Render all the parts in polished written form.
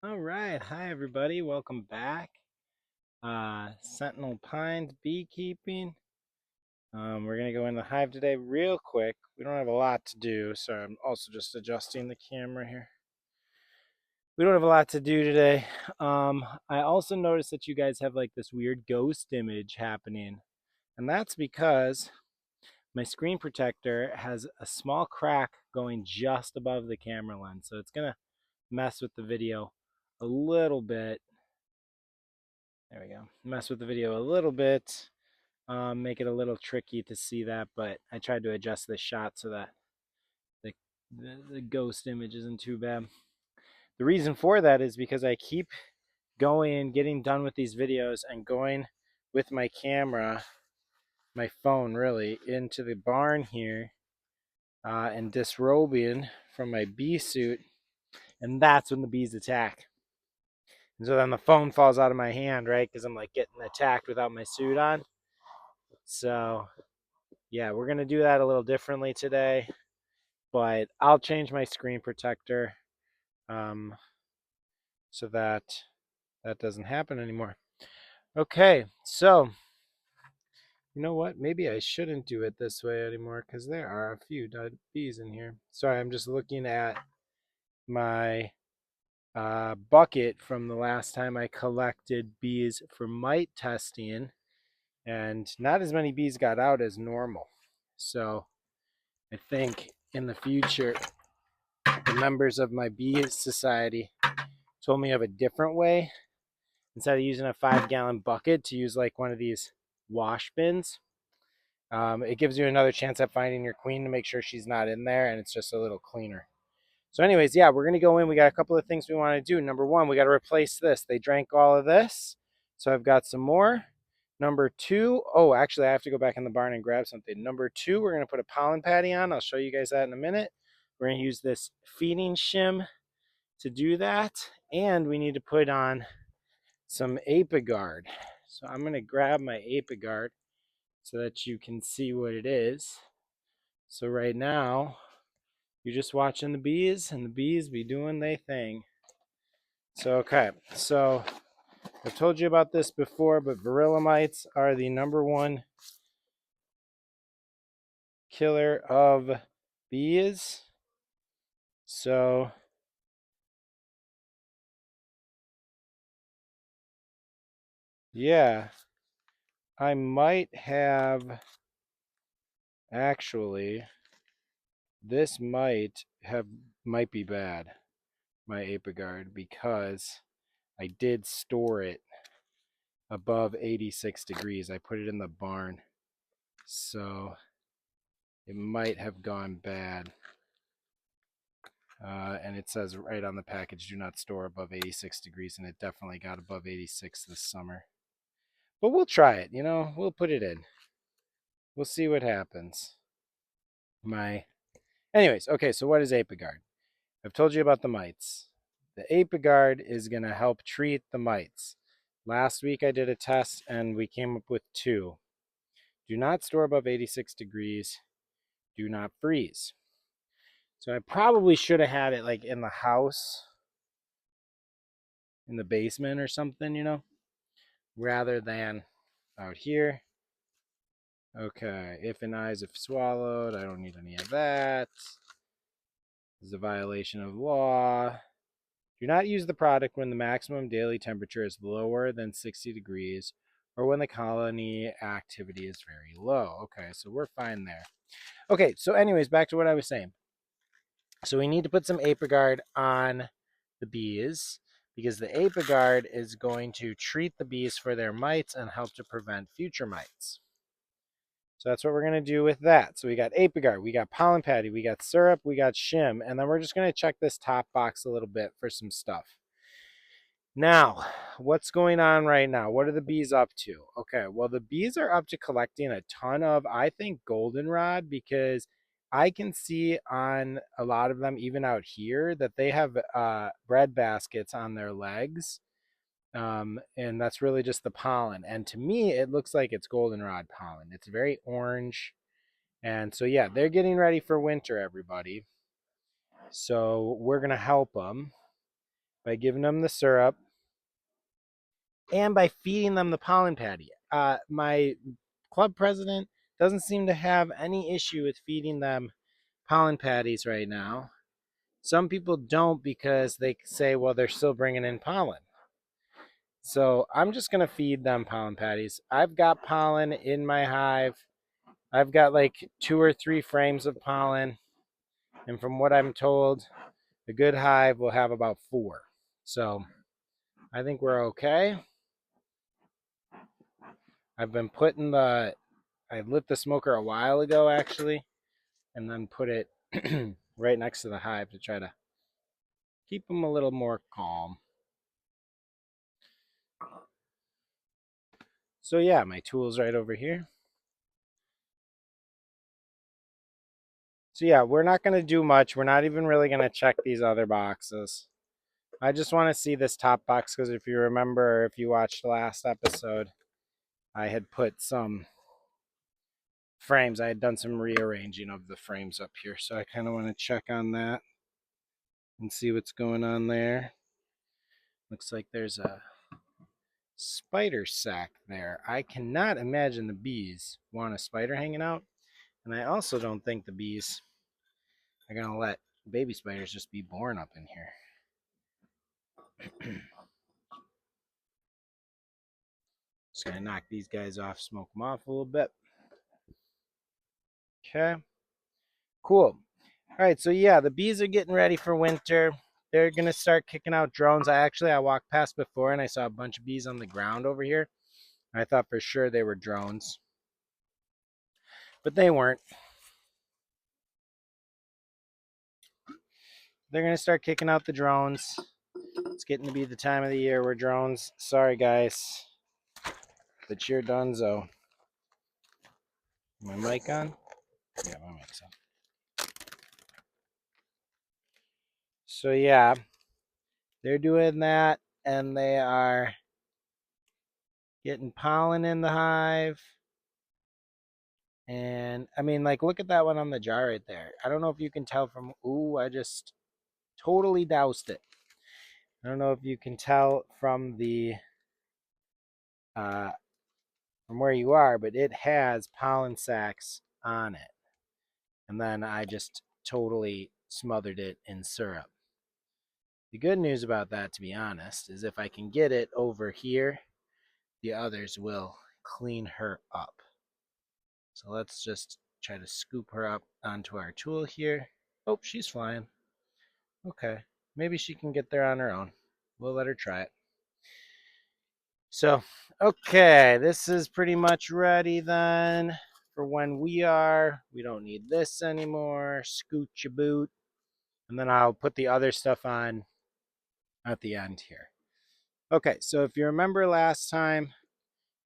All right, hi everybody, welcome back. Sentinel Pines beekeeping. We're gonna go in the hive today real quick. We don't have a lot to do, so I'm also just adjusting the camera here. We don't have a lot to do today. I also noticed that you guys have like this weird ghost image happening, and that's because my screen protector has a small crack going just above the camera lens, so it's gonna mess with the video a little bit. There we go. Mess with the video a little bit, make it a little tricky to see that, but I tried to adjust the shot so that the, the ghost image isn't too bad. The reason for that is because I keep going, getting done with these videos and going with my camera, my phone really, into the barn here and disrobing from my bee suit, and that's when the bees attack. And so then the phone falls out of my hand, right? Because I'm like getting attacked without my suit on. So yeah, we're gonna do that a little differently today, but I'll change my screen protector um, so that that doesn't happen anymore. Okay, so you know what? Maybe I shouldn't do it this way anymore because there are a few dead bees in here. Sorry, I'm just looking at my bucket from the last time I collected bees for mite testing, and not as many bees got out as normal. So I think in the future the members of my bee society told me of a different way. Instead of using a 5-gallon bucket, to use like one of these wash bins. It gives you another chance at finding your queen to make sure she's not in there, and it's just a little cleaner. So anyways, yeah, we're gonna go in. We got a couple of things we want to do. Number one, we got to replace this. They drank all of this, so I've got some more. Number two, oh, actually, I have to go back in the barn and grab something. Number two, we're gonna put a pollen patty on. I'll show you guys that in a minute. We're gonna use this feeding shim to do that, and we need to put on some Apiguard. So I'm going to grab my Apiguard so that you can see what it is. So right now, you're just watching the bees, and the bees be doing their thing. So, okay, so I've told you about this before, but varroa mites are the #1 killer of bees. So, yeah, I might have actually, this might be bad, my Apiguard, because I did store it above 86 degrees. I put it in the barn, so it might have gone bad. And it says right on the package, do not store above 86 degrees, and it definitely got above 86 this summer. But we'll try it, we'll put it in. We'll see what happens. Anyways, okay, so what is Apiguard? I've told you about the mites. The Apiguard is going to help treat the mites. Last week I did a test and we came up with 2. Do not store above 86 degrees. Do not freeze. So I probably should have had it like in the house, in the basement or something, rather than out here. Okay, if and eyes if swallowed, I don't need any of that. This is a violation of law. Do not use the product when the maximum daily temperature is lower than 60 degrees or when the colony activity is very low. Okay, so we're fine there. Okay, so anyways, back to what I was saying. So we need to put some Apiguard on the bees because the Apiguard is going to treat the bees for their mites and help to prevent future mites. So that's what we're going to do with that. So we got Apiguard, we got pollen patty, we got syrup, we got shim, and then we're just going to check this top box a little bit for some stuff. Now, what's going on right now? What are the bees up to? Okay, well, the bees are up to collecting a ton of, I think, goldenrod, because I can see on a lot of them, even out here, that they have bread baskets on their legs. And that's really just the pollen. And to me, it looks like it's goldenrod pollen. It's very orange. And so, yeah, they're getting ready for winter, everybody. So we're going to help them by giving them the syrup and by feeding them the pollen patty. My club president doesn't seem to have any issue with feeding them pollen patties right now. Some people don't because they say, well, they're still bringing in pollen. So I'm just going to feed them pollen patties. I've got pollen in my hive. I've got like 2 or 3 frames of pollen. And from what I'm told, a good hive will have about 4. So I think we're okay. I've been putting I lit the smoker a while ago actually, and then put it right next to the hive to try to keep them a little more calm. So yeah, my tool's right over here. So yeah, we're not going to do much. We're not even really going to check these other boxes. I just want to see this top box because if you remember, if you watched the last episode, I had put some frames. I had done some rearranging of the frames up here. So I kind of want to check on that and see what's going on there. Looks like there's a spider sack there. I cannot imagine the bees want a spider hanging out. And I also don't think the bees are going to let baby spiders just be born up in here. Just going to knock these guys off, smoke them off a little bit. Okay. Cool. All right, so yeah, the bees are getting ready for winter. They're going to start kicking out drones. I walked past before and I saw a bunch of bees on the ground over here. I thought for sure they were drones, but they weren't. They're going to start kicking out the drones. It's getting to be the time of the year where drones, sorry guys, but you're donezo. My mic on? Yeah, my mic's on. So yeah, they're doing that and they are getting pollen in the hive. And I mean, like, look at that one on the jar right there. I don't know if you can tell from, ooh, I just totally doused it. I don't know if you can tell from from where you are, but it has pollen sacs on it. And then I just totally smothered it in syrup. The good news about that, to be honest, is if I can get it over here, the others will clean her up. So let's just try to scoop her up onto our tool here. Oh, she's flying. Okay, maybe she can get there on her own. We'll let her try it. So, okay, this is pretty much ready then for when we are. We don't need this anymore. Scoot your boot. And then I'll put the other stuff on at the end here. Okay, so if you remember last time,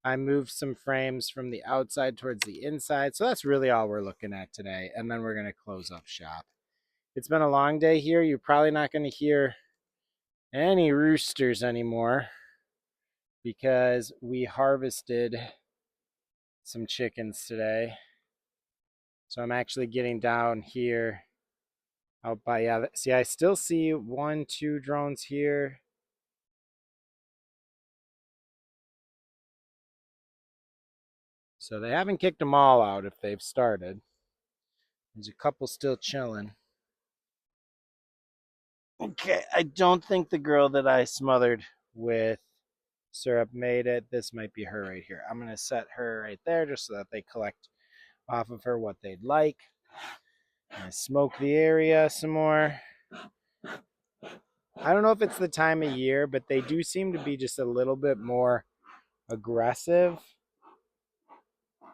I moved some frames from the outside towards the inside. So that's really all we're looking at today. And then we're going to close up shop. It's been a long day here. You're probably not going to hear any roosters anymore because we harvested some chickens today. So I'm actually getting down here out by, yeah, see, I still see 1, 2 drones here. So they haven't kicked them all out if they've started. There's a couple still chilling. Okay, I don't think the girl that I smothered with syrup made it. This might be her right here. I'm going to set her right there just so that they collect off of her what they'd like. I smoke the area some more. I don't know if it's the time of year, but they do seem to be just a little bit more aggressive. I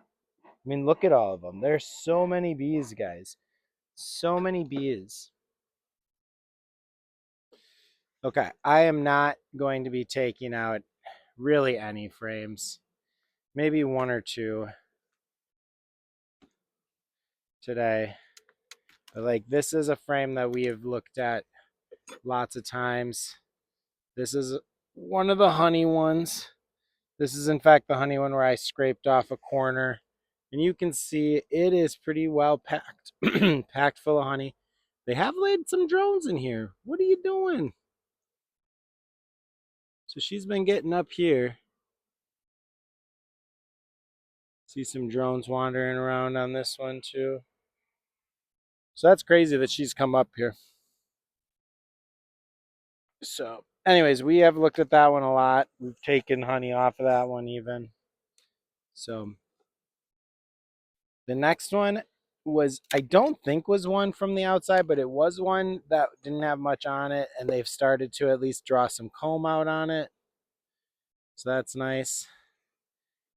mean, look at all of them. There's so many bees, guys. So many bees. Okay, I am not going to be taking out really any frames. Maybe 1 or 2 today. But like, this is a frame that we have looked at lots of times. This is one of the honey ones. This is in fact the honey one where I scraped off a corner. And you can see it is pretty well packed. Packed full of honey. They have laid some drones in here. What are you doing? So she's been getting up here. See some drones wandering around on this one too. So that's crazy that she's come up here. So anyways, we have looked at that one a lot. We've taken honey off of that one even. So the next one was, I don't think was one from the outside, but it was one that didn't have much on it, and they've started to at least draw some comb out on it. So that's nice.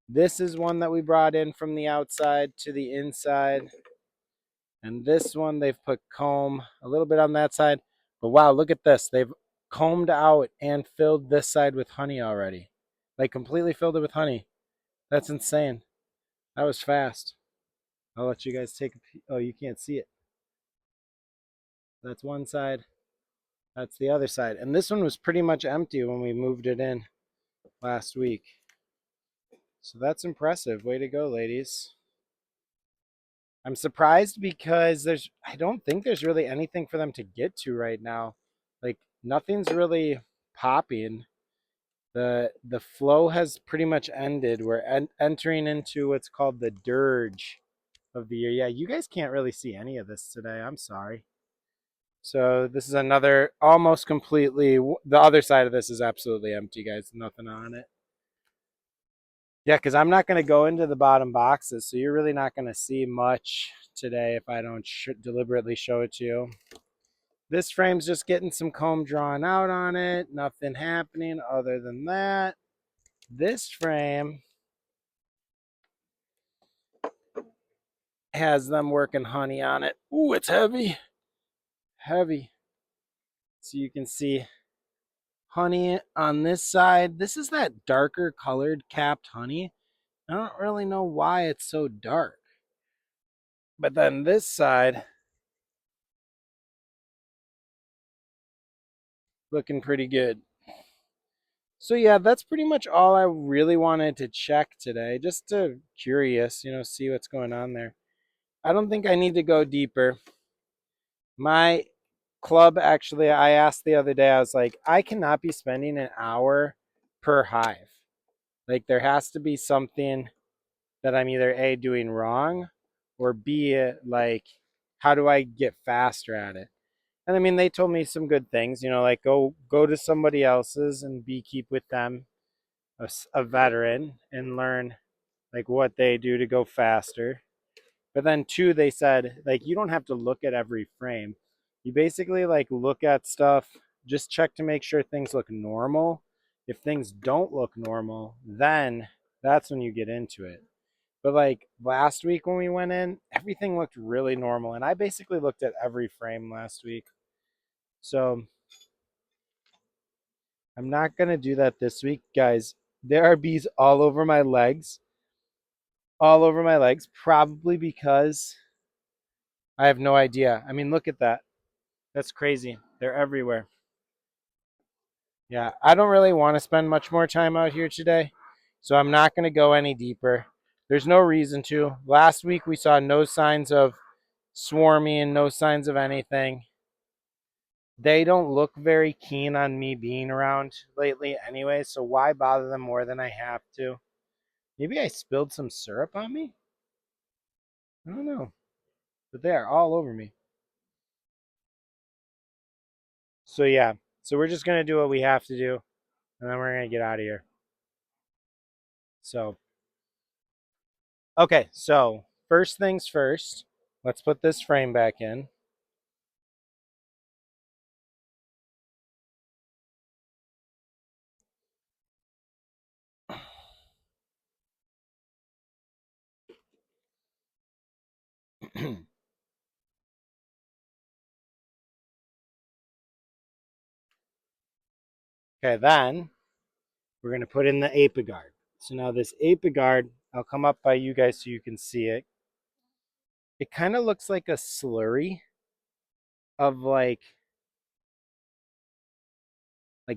This is one that we brought in from the outside to the inside. And this one, they've put comb a little bit on that side. But wow, look at this. They've combed out and filled this side with honey already. Like completely filled it with honey. That's insane. That was fast. I'll let you guys take a peek. Oh, you can't see it. That's one side. That's the other side. And this one was pretty much empty when we moved it in last week. So that's impressive. Way to go, ladies. I'm surprised because I don't think there's really anything for them to get to right now. Like nothing's really popping. The flow has pretty much ended. We're entering into what's called the dirge of the year. Yeah, you guys can't really see any of this today. I'm sorry. So this is another almost completely, the other side of this is absolutely empty, guys. Nothing on it. Yeah, because I'm not going to go into the bottom boxes, so you're really not going to see much today if I don't deliberately show it to you. This frame's just getting some comb drawn out on it. Nothing happening other than that. This frame has them working honey on it. Ooh, it's heavy. Heavy. So you can see honey on this side. This is that darker colored capped honey. I don't really know why it's so dark. But then this side, looking pretty good. So yeah, that's pretty much all I really wanted to check today. Just to curious, see what's going on there. I don't think I need to go deeper. My club, actually, I asked the other day, I was like, I cannot be spending an hour per hive. Like there has to be something that I'm either A, doing wrong, or B, like how do I get faster at it? And I mean, they told me some good things, like go to somebody else's and beekeep with them, a veteran, and learn like what they do to go faster. But then two, they said like you don't have to look at every frame. You basically like look at stuff, just check to make sure things look normal. If things don't look normal, then that's when you get into it. But like last week when we went in, everything looked really normal. And I basically looked at every frame last week. So I'm not going to do that this week, guys. There are bees all over my legs. All over my legs, probably because I have no idea. I mean, look at that. That's crazy. They're everywhere. Yeah, I don't really want to spend much more time out here today, so I'm not going to go any deeper. There's no reason to. Last week we saw no signs of swarming, no signs of anything. They don't look very keen on me being around lately anyway, so why bother them more than I have to? Maybe I spilled some syrup on me? I don't know. But they are all over me. So yeah. So we're just gonna do what we have to do, and then we're gonna get out of here. So okay, so first things first, let's put this frame back in. Okay, then we're gonna put in the apigard. So now this apigard, I'll come up by you guys so you can see it. It kind of looks like a slurry of like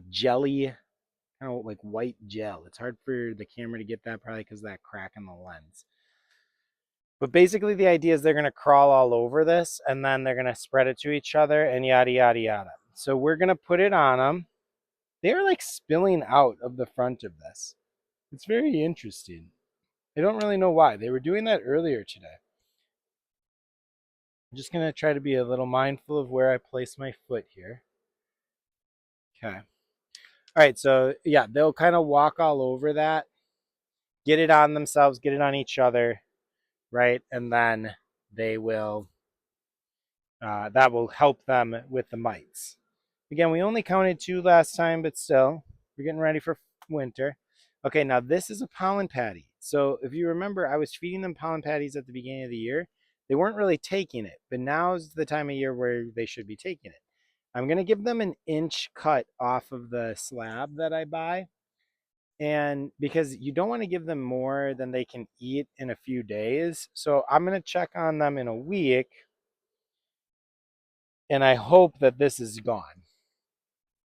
jelly, kind of like white gel. It's hard for the camera to get that probably because of that crack in the lens. But basically the idea is they're going to crawl all over this and then they're going to spread it to each other and yada, yada, yada. So we're going to put it on them they're like spilling out of the front of this. It's very interesting. I don't really know why. They were doing that earlier today. I'm just going to try to be a little mindful of where I place my foot here. Okay. All right. So, yeah, they'll kind of walk all over that, get it on themselves, get it on each other, right? And then they will, that will help them with the mites. Again, we only counted 2 last time, but still, we're getting ready for winter. Okay, now this is a pollen patty. So if you remember, I was feeding them pollen patties at the beginning of the year. They weren't really taking it, but now's the time of year where they should be taking it. I'm going to give them an inch cut off of the slab that I buy. And because you don't want to give them more than they can eat in a few days. So I'm going to check on them in a week. And I hope that this is gone.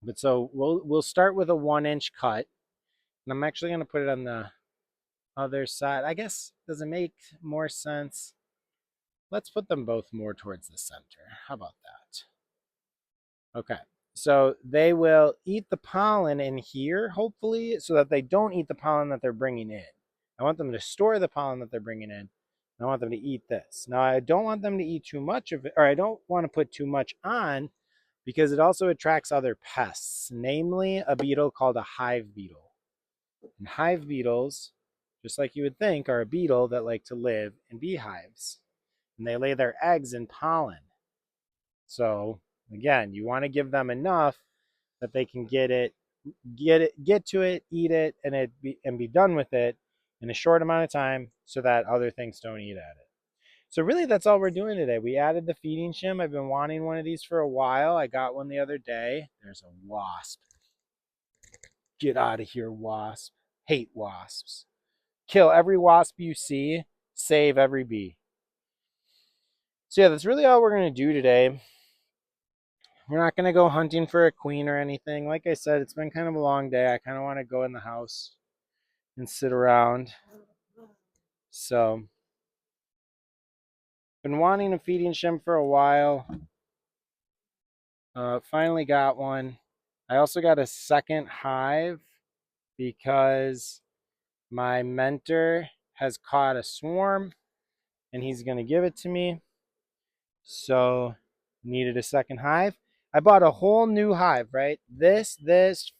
But so we'll start with a 1-inch cut. And I'm actually going to put it on the other side. I guess, does it make more sense? Let's put them both more towards the center. How about that? Okay. So they will eat the pollen in here, hopefully, so that they don't eat the pollen that they're bringing in. I want them to store the pollen that they're bringing in. I want them to eat this. Now, I don't want them to eat too much of it, or I don't want to put too much on because it also attracts other pests, namely a beetle called a hive beetle. And hive beetles, just like you would think, are a beetle that like to live in beehives. And they lay their eggs in pollen. So again, you want to give them enough that they can get to it, eat it, and be done with it in a short amount of time so that other things don't eat at it. So really that's all we're doing today. We added the feeding shim. I've been wanting one of these for a while. I got one the other day. There's a wasp. Get out of here, wasp. Hate wasps. Kill every wasp you see, save every bee. So yeah, that's really all we're going to do today. We're not going to go hunting for a queen or anything. Like I said, it's been kind of a long day. I kind of want to go in the house and sit around. So, been wanting a feeding shim for a while. Finally got one. I also got a second hive because my mentor has caught a swarm and he's going to give it to me. So needed a second hive. I bought a whole new hive, right? This,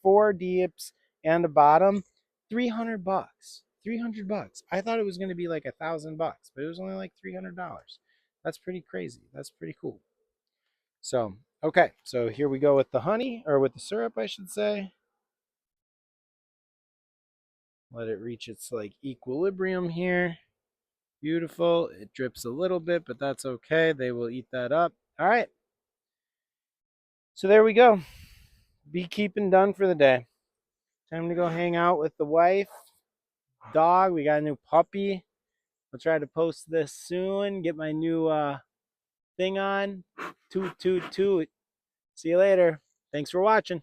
4 deeps and a bottom, $300. $300. I thought it was going to be like $1,000, but it was only like $300. That's pretty crazy. That's pretty cool. So, okay. So here we go with the honey, or with the syrup, I should say. Let it reach its like equilibrium here. Beautiful. It drips a little bit, but that's okay. They will eat that up. All right. So there we go. Beekeeping done for the day. Time to go hang out with the wife, dog. We got a new puppy. I'll try to post this soon. Get my new thing on. Toot, toot, toot. See you later. Thanks for watching.